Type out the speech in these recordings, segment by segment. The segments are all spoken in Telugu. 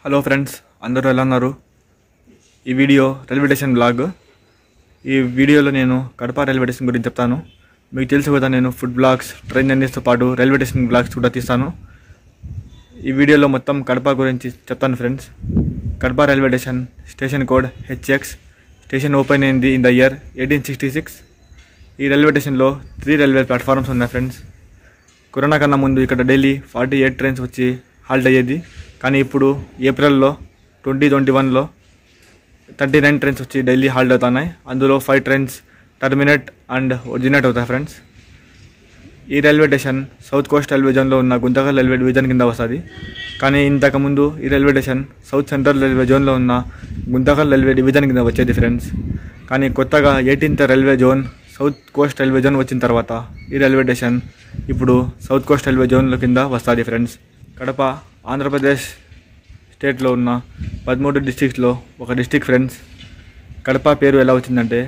హలో ఫ్రెండ్స్, అందరూ ఎలా ఉన్నారు? ఈ వీడియో రైల్వే స్టేషన్ బ్లాగ్. ఈ వీడియోలో నేను కడప రైల్వే స్టేషన్ గురించి చెప్తాను. మీకు తెలుసు కదా, నేను ఫుడ్ బ్లాగ్స్, ట్రైన్ జర్నీస్తో పాటు రైల్వే స్టేషన్ బ్లాగ్స్ కూడా తీస్తాను. ఈ వీడియోలో మొత్తం కడప గురించి చెప్తాను friends. Kadapa railway station, station code HX. Station open అయింది ఇన్ ద ఇయర్ 1866. ఈ రైల్వే స్టేషన్లో 3 రైల్వే ప్లాట్ఫామ్స్ ఉన్నాయి ఫ్రెండ్స్. కరోనా కన్నా ముందు ఇక్కడ డైలీ 48 ట్రైన్స్ వచ్చి హాల్ట్ అయ్యేది. కానీ ఇప్పుడు ఏప్రిల్లో 2021లో 39 ట్రైన్స్ వచ్చి డైలీ హాల్ట్ అవుతున్నాయి. అందులో 5 ట్రైన్స్ టర్మినేట్ అండ్ ఒరిజినేట్ అవుతాయి ఫ్రెండ్స్. ఈ railway station south Coast railway జోన్లో ఉన్న గుంతకల్ రైల్వే డివిజన్ కింద వస్తుంది. కానీ ఇంతకుముందు ఈ railway station south central railway జోన్లో ఉన్న గుంతకల్ రైల్వే డివిజన్ కింద వచ్చేది ఫ్రెండ్స్. కానీ కొత్తగా 18th railway zone south Coast railway zone వచ్చిన తర్వాత ఈ రైల్వే స్టేషన్ ఇప్పుడు సౌత్ కోస్ట్ రైల్వే జోన్ల కింద వస్తుంది ఫ్రెండ్స్. కడప ఆంధ్రప్రదేశ్ స్టేట్లో ఉన్న 13 డిస్ట్రిక్ట్స్లో ఒక డిస్ట్రిక్ట్ ఫ్రెండ్స్. కడప పేరు ఎలా వచ్చిందంటే,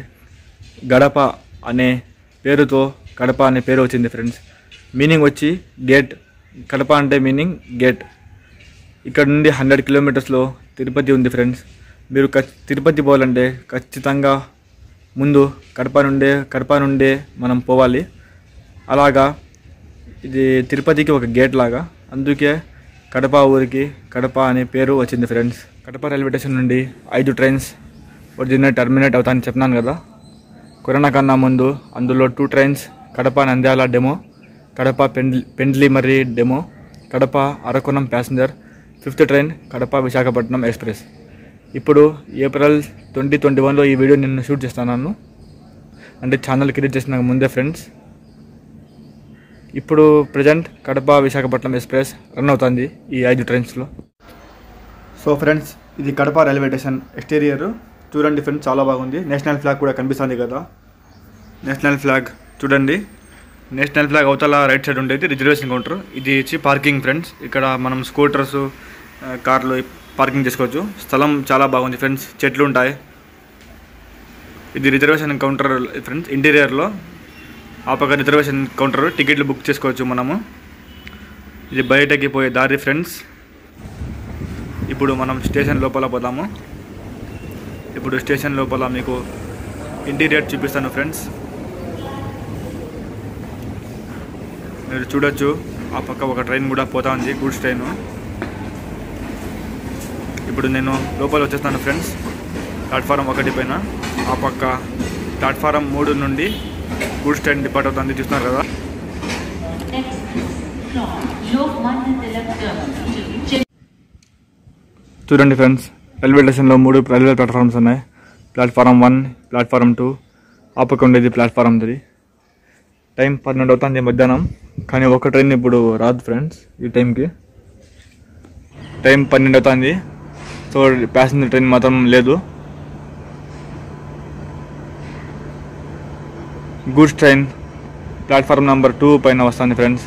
గడప అనే పేరుతో కడప అనే పేరు వచ్చింది ఫ్రెండ్స్. మీనింగ్ వచ్చి గేట్. కడప అంటే మీనింగ్ గేట్. ఇక్కడ నుండి 100 కిలోమీటర్స్లో తిరుపతి ఉంది ఫ్రెండ్స్. మీరు తిరుపతి పోవాలంటే ఖచ్చితంగా ముందు కడప నుండే మనం పోవాలి. అలాగా ఇది తిరుపతికి ఒక గేట్ లాగా, అందుకే కడప ఊరికి కడప అనే పేరు వచ్చింది ఫ్రెండ్స్. కడప రైల్వే స్టేషన్ నుండి 5 ట్రైన్స్ ఒరిజినేట్ టర్మినేట్ అవుతాయని చెప్పినాను కదా. కరోనా కన్నా ముందు అందులో 2 trains Kadapa Nandyal demo, Kadapa Pendlimarri demo, Kadapa Arakkonam passenger, 5th train Kadapa Visakhapatnam express. ఇప్పుడు ఏప్రిల్ 2021లో ఈ వీడియో నేను షూట్ చేస్తున్నాను, అంటే ఛానల్ క్రియేట్ చేసిన ముందే ఫ్రెండ్స్. ఇప్పుడు present Kadapa Visakhapatnam express run అవుతుంది ఈ 5 ట్రైన్స్లో. సో ఫ్రెండ్స్, ఇది కడప రైల్వే స్టేషన్ ఎక్స్టీరియర్ చూడండి ఫ్రెండ్స్, చాలా బాగుంది. నేషనల్ ఫ్లాగ్ కూడా కనిపిస్తుంది కదా, నేషనల్ ఫ్లాగ్ చూడండి. నేషనల్ ఫ్లాగ్ అవతల రైట్ సైడ్ ఉండేది రిజర్వేషన్ కౌంటర్. ఇది వచ్చి పార్కింగ్ ఫ్రెండ్స్. ఇక్కడ మనం స్కూటర్స్, కార్లు పార్కింగ్ చేసుకోవచ్చు. స్థలం చాలా బాగుంది ఫ్రెండ్స్, చెట్లు ఉంటాయి. ఇది రిజర్వేషన్ కౌంటర్ ఫ్రెండ్స్. ఇంటీరియర్లో ఆ పక్క రిజర్వేషన్ కౌంటర్, టికెట్లు బుక్ చేసుకోవచ్చు మనము. ఇది బయటకి పోయే దారి ఫ్రెండ్స్. ఇప్పుడు మనం స్టేషన్ లోపల పోదాము. ఇప్పుడు స్టేషన్ లోపల మీకు ఇంటీరియర్ చూపిస్తాను ఫ్రెండ్స్. మీరు చూడొచ్చు, ఆ పక్క ఒక ట్రైన్ కూడా పోతా ఉంది, గూడ్స్ ట్రైన్. ఇప్పుడు నేను లోపల వచ్చేస్తాను ఫ్రెండ్స్. ప్లాట్ఫారం 1 పైన, ఆ పక్క ప్లాట్ఫారం 3 నుండి గూడ్స్ ట్రైన్ డిపార్ట్ అవుతుంది, చూస్తున్నారు కదా. చూడండి ఫ్రెండ్స్, రైల్వే స్టేషన్లో 3 రైల్వే ప్లాట్ఫామ్స్ ఉన్నాయి. ప్లాట్ఫారం 1, ప్లాట్ఫారం 2, ఆ పక్క ఉండేది ప్లాట్ఫారం 3. టైం 12 అవుతుంది మధ్యాహ్నం. కానీ ఒక ట్రైన్ ఇప్పుడు రాదు ఫ్రెండ్స్. ఈ టైంకి టైం 12 అవుతుంది. సో ప్యాసింజర్ ట్రైన్ మాత్రం లేదు. గూడ్స్ ట్రైన్ ప్లాట్ఫారం నెంబర్ 2 పైన వస్తుంది friends.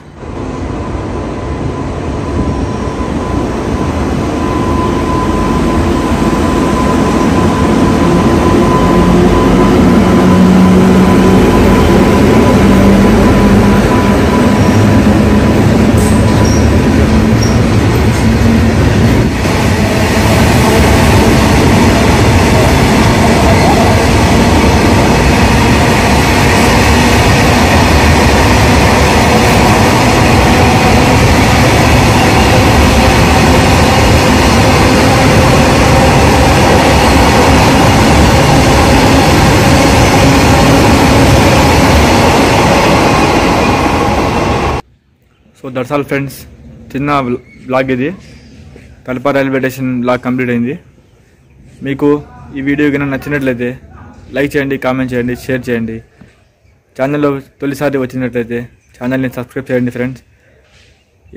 So that's all friends, చిన్న బ్లాగ్ ఇది. Kadapa railway station blog complete అయింది. మీకు ఈ వీడియో కనుక నచ్చినట్లయితే లైక్ చేయండి, కామెంట్ చేయండి, షేర్ చేయండి. ఛానల్లో తొలిసారి వచ్చినట్లయితే ఛానల్ని సబ్స్క్రైబ్ చేయండి ఫ్రెండ్స్.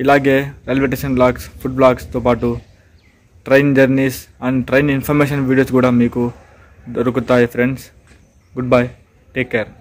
ఇలాగే రైల్వే స్టేషన్ బ్లాగ్స్, ఫుడ్ బ్లాగ్స్తో పాటు train journeys and train information videos కూడా మీకు దొరుకుతాయి friends. Good bye, take care.